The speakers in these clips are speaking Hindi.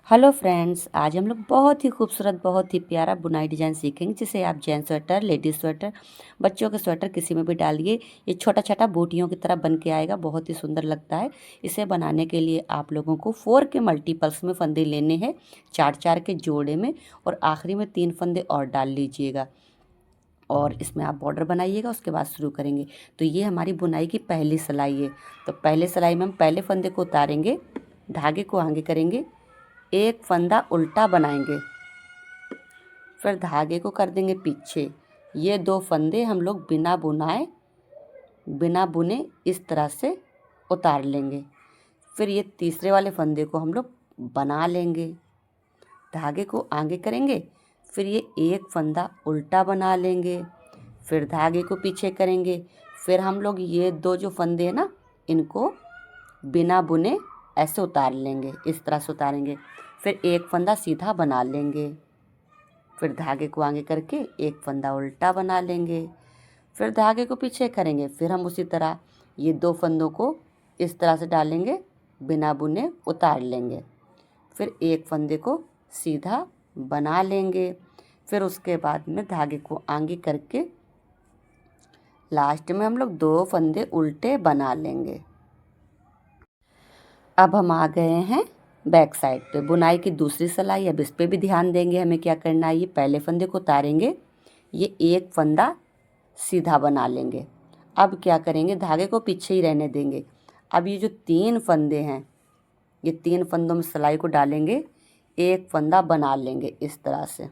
हेलो फ्रेंड्स, आज हम लोग बहुत ही खूबसूरत, बहुत ही प्यारा बुनाई डिज़ाइन सीखेंगे, जिसे आप जेंट्स स्वेटर, लेडीज स्वेटर, बच्चों के स्वेटर किसी में भी डालिए। ये छोटा छोटा बूटियों की तरह बन के आएगा, बहुत ही सुंदर लगता है। इसे बनाने के लिए आप लोगों को 4 के मल्टीपल्स में फंदे लेने हैं, 4-4 के जोड़े में, और आखिरी में 3 फंदे और डाल लीजिएगा और इसमें आप बॉर्डर बनाइएगा। उसके बाद शुरू करेंगे। तो ये हमारी बुनाई की पहली सिलाई है। तो पहले सिलाई में हम पहले फंदे को उतारेंगे, धागे को आगे करेंगे, एक फंदा उल्टा बनाएंगे, फिर धागे को कर देंगे पीछे। ये 2 फंदे हम लोग बिना बुनाए, बिना बुने इस तरह से उतार लेंगे। फिर ये तीसरे वाले फंदे को हम लोग बना लेंगे, धागे को आगे करेंगे, फिर ये एक फंदा उल्टा बना लेंगे, फिर धागे को पीछे करेंगे। फिर हम लोग ये 2 जो फंदे हैं ना, इनको बिना बुने ऐसे उतार लेंगे, इस तरह से उतारेंगे। फिर एक फंदा सीधा बना लेंगे, फिर धागे को आगे करके एक फंदा उल्टा बना लेंगे, फिर धागे को पीछे करेंगे। फिर हम उसी तरह ये 2 फंदों को इस तरह से डालेंगे, बिना बुने उतार लेंगे, फिर एक फंदे को सीधा बना लेंगे। फिर उसके बाद में धागे को आगे करके लास्ट में हम लोग 2 फंदे उल्टे बना लेंगे। अब हम आ गए हैं बैक साइड पे, बुनाई की दूसरी सिलाई। अब इस पे भी ध्यान देंगे, हमें क्या करना है। ये पहले फंदे को उतारेंगे, ये एक फंदा सीधा बना लेंगे। अब क्या करेंगे, धागे को पीछे ही रहने देंगे। अब ये जो 3 फंदे हैं, ये 3 फंदों में सिलाई को डालेंगे, एक फंदा बना लेंगे इस तरह से,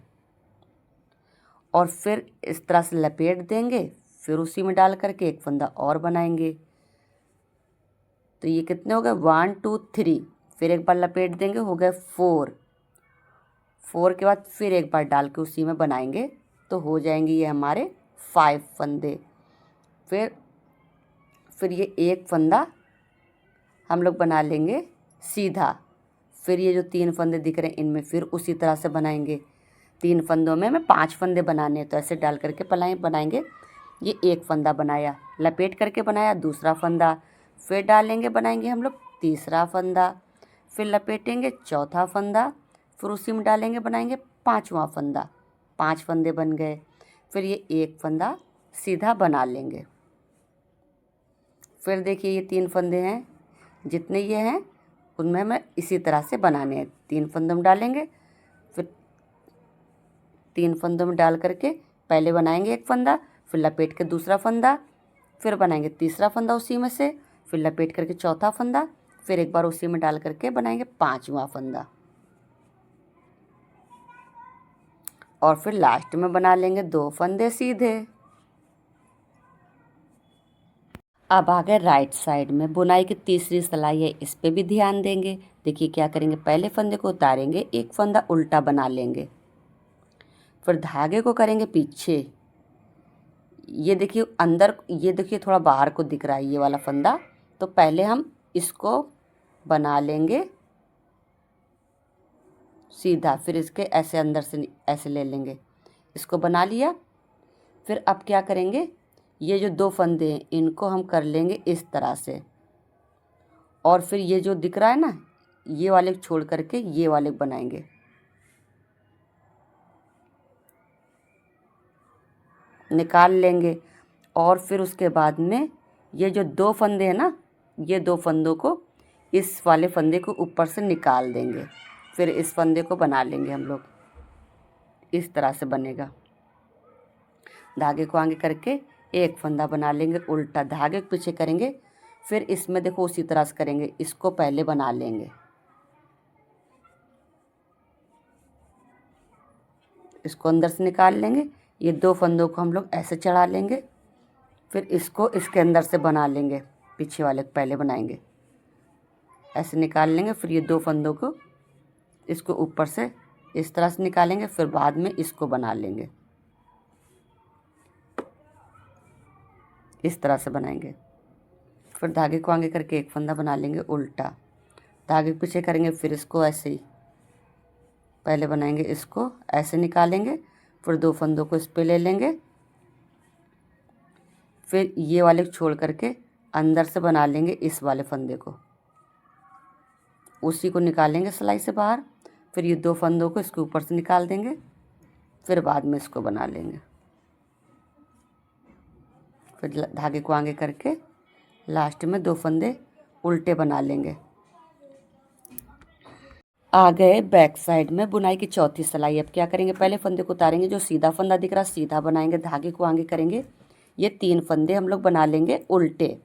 और फिर इस तरह से लपेट देंगे। फिर उसी में डाल करके एक फंदा और बनाएंगे। तो ये कितने हो गए, 1 2 3। फिर एक बार लपेट देंगे, हो गए 4। 4 के बाद फिर एक बार डाल के उसी में बनाएंगे, तो हो जाएंगे ये हमारे 5 फंदे। फिर ये एक फंदा हम लोग बना लेंगे सीधा। फिर ये जो 3 फंदे दिख रहे हैं, इनमें फिर उसी तरह से बनाएंगे। 3 फंदों में हमें 5 फंदे बनाने हैं, तो ऐसे डाल करके बनाएंगे। ये एक फंदा बनाया, लपेट करके बनाया दूसरा फंदा, फिर डालेंगे, बनाएंगे हम लोग तीसरा फंदा, फिर लपेटेंगे चौथा फंदा, फिर उसी में डालेंगे, बनाएंगे पांचवा फंदा। 5 फंदे बन गए। फिर ये एक फंदा सीधा बना लेंगे। फिर देखिए ये 3 फंदे हैं, जितने ये हैं उनमें हमें इसी तरह से बनाने हैं। 3 फंदों में डालेंगे, फिर 3 फंदों में डाल करके पहले बनाएंगे एक फंदा, फिर लपेट के दूसरा फंदा, फिर बनाएंगे तीसरा फंदा उसी में से, फिर लपेट करके चौथा फंदा, फिर एक बार उसी में डाल करके बनाएंगे पांचवा फंदा, और फिर लास्ट में बना लेंगे 2 फंदे सीधे। अब आ गए राइट साइड में, बुनाई की तीसरी सिलाई है, इस पे भी ध्यान देंगे। देखिए क्या करेंगे, पहले फंदे को उतारेंगे, एक फंदा उल्टा बना लेंगे, फिर धागे को करेंगे पीछे। ये देखिए अंदर, ये देखिए थोड़ा बाहर को दिख रहा है ये वाला फंदा, तो पहले हम इसको बना लेंगे सीधा, फिर इसके ऐसे अंदर से ऐसे ले लेंगे, इसको बना लिया। फिर अब क्या करेंगे, ये जो 2 फंदे हैं इनको हम कर लेंगे इस तरह से, और फिर ये जो दिख रहा है ना, ये वाले छोड़ करके ये वाले बनाएंगे। निकाल लेंगे, और फिर उसके बाद में ये जो 2 फंदे हैं ना, ये 2 फंदों को इस वाले फंदे को ऊपर से निकाल देंगे, फिर इस फंदे को बना लेंगे हम लोग, इस तरह से बनेगा। धागे को आगे करके एक फंदा बना लेंगे उल्टा, धागे को पीछे करेंगे, फिर इसमें देखो उसी तरह से करेंगे, इसको पहले बना लेंगे, इसको अंदर से निकाल लेंगे। ये 2 फंदों को हम लोग ऐसे चढ़ा लेंगे, फिर इसको इसके अंदर से बना लेंगे, पीछे वाले को पहले बनाएंगे, ऐसे निकाल लेंगे। फिर ये 2 फंदों को इसको ऊपर से इस तरह से निकालेंगे, फिर बाद में इसको बना लेंगे, इस तरह से बनाएंगे। फिर धागे को आगे करके एक फंदा बना लेंगे उल्टा, धागे को पीछे करेंगे, फिर इसको ऐसे ही पहले बनाएंगे, इसको ऐसे निकालेंगे, फिर 2 फंदों को इस पे ले लेंगे, फिर ये वाले छोड़ करके अंदर से बना लेंगे इस वाले फंदे को, उसी को निकालेंगे सिलाई से बाहर, फिर ये 2 फंदों को इसके ऊपर से निकाल देंगे, फिर बाद में इसको बना लेंगे। फिर धागे को आगे करके लास्ट में 2 फंदे उल्टे बना लेंगे। आ गए बैक साइड में बुनाई की चौथी सिलाई। अब क्या करेंगे, पहले फंदे को उतारेंगे, जो सीधा फंदा दिख रहा है सीधा बनाएंगे, धागे को आगे करेंगे, ये 3 फंदे हम लोग बना लेंगे उल्टे।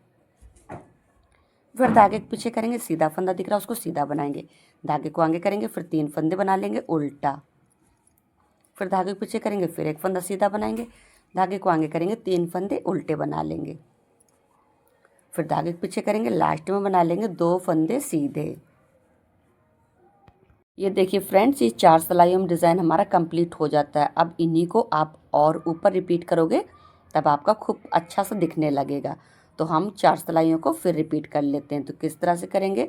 फिर धागे के पीछे करेंगे, सीधा फंदा दिख रहा है उसको सीधा बनाएंगे, धागे को आगे करेंगे, फिर 3 फंदे बना लेंगे उल्टा। फिर धागे के पीछे करेंगे, फिर 1 फंदा सीधा बनाएंगे, धागे को आगे करेंगे, 3 फंदे उल्टे बना लेंगे। फिर धागे के पीछे करेंगे, लास्ट में बना लेंगे 2 फंदे सीधे। ये देखिए फ्रेंड्स, ये 4 सिलाइयों में डिज़ाइन हमारा कंप्लीट हो जाता है। अब इन्हीं को आप और ऊपर रिपीट करोगे तब आपका खूब अच्छा सा दिखने लगेगा। तो हम 4 सिलाइयों को फिर रिपीट कर लेते हैं। तो किस तरह से करेंगे,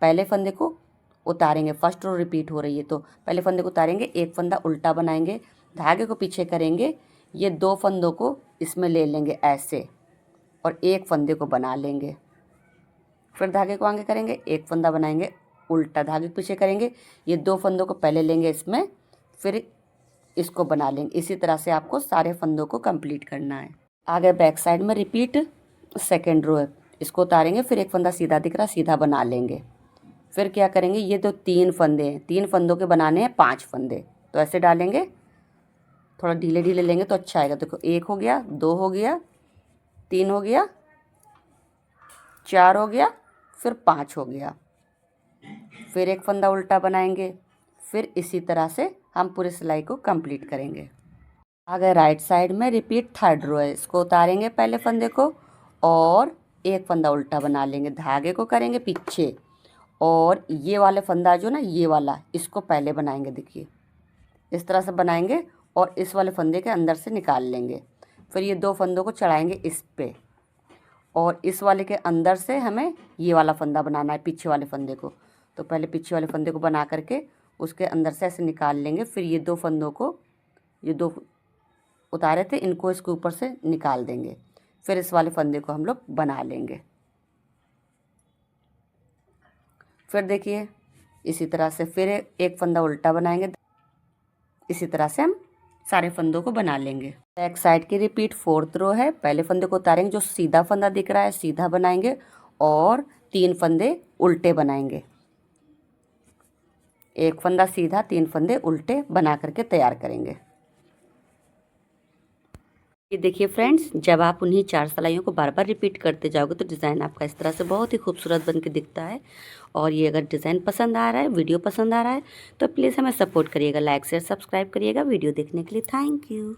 पहले फंदे को उतारेंगे, फर्स्ट रो रिपीट हो रही है तो पहले फंदे को उतारेंगे, 1 फंदा उल्टा बनाएंगे, धागे को पीछे करेंगे, ये 2 फंदों को इसमें ले लेंगे ऐसे और 1 फंदे को बना लेंगे। फिर धागे को आगे करेंगे, 1 फंदा बनाएंगे उल्टा, धागे के पीछे करेंगे, ये 2 फंदों को पहले लेंगे इसमें, फिर इसको बना लेंगे। इसी तरह से आपको सारे फंदों को कंप्लीट करना है। आगे बैक साइड में रिपीट सेकेंड रो है, इसको उतारेंगे, फिर 1 फंदा सीधा दिख रहा सीधा बना लेंगे। फिर क्या करेंगे, ये तो 3 फंदे हैं, 3 फंदों के बनाने हैं 5 फंदे, तो ऐसे डालेंगे, थोड़ा ढीले ढीले लेंगे तो अच्छा आएगा। देखो 1 हो गया, 2 हो गया, 3 हो गया, 4 हो गया, फिर 5 हो गया। फिर 1 फंदा उल्टा बनाएंगे, फिर इसी तरह से हम पूरी सिलाई को कंप्लीट करेंगे। आगे राइट साइड में रिपीट थर्ड रो है, इसको उतारेंगे पहले फंदे को और 1 फंदा उल्टा बना लेंगे, धागे को करेंगे पीछे और ये वाले फंदा जो ना ये वाला, इसको पहले बनाएंगे। देखिए इस तरह से बनाएंगे और इस वाले फंदे के अंदर से निकाल लेंगे। फिर ये 2 फंदों को चढ़ाएंगे इस पे और इस वाले के अंदर से हमें ये वाला फंदा बनाना है, पीछे वाले फंदे को। तो पहले पीछे वाले फंदे को बना करके उसके अंदर से ऐसे निकाल लेंगे। फिर ये 2 फंदों को, ये 2 उतारे थे इनको इसके ऊपर से निकाल देंगे। फिर इस वाले फंदे को हम लोग बना लेंगे। फिर देखिए इसी तरह से फिर 1 फंदा उल्टा बनाएंगे, इसी तरह से हम सारे फंदों को बना लेंगे। बैक साइड की रिपीट फोर्थ रो है, पहले फंदे को उतारेंगे, जो सीधा फंदा दिख रहा है सीधा बनाएंगे और 3 फंदे उल्टे बनाएंगे। 1 फंदा सीधा, 3 फंदे उल्टे बना करके तैयार करेंगे। ये देखिए फ्रेंड्स, जब आप उन्हीं 4 सिलाइयों को बार बार रिपीट करते जाओगे तो डिज़ाइन आपका इस तरह से बहुत ही खूबसूरत बन के दिखता है। और ये अगर डिज़ाइन पसंद आ रहा है, वीडियो पसंद आ रहा है तो प्लीज़ हमें सपोर्ट करिएगा, लाइक शेयर सब्सक्राइब करिएगा। वीडियो देखने के लिए थैंक यू।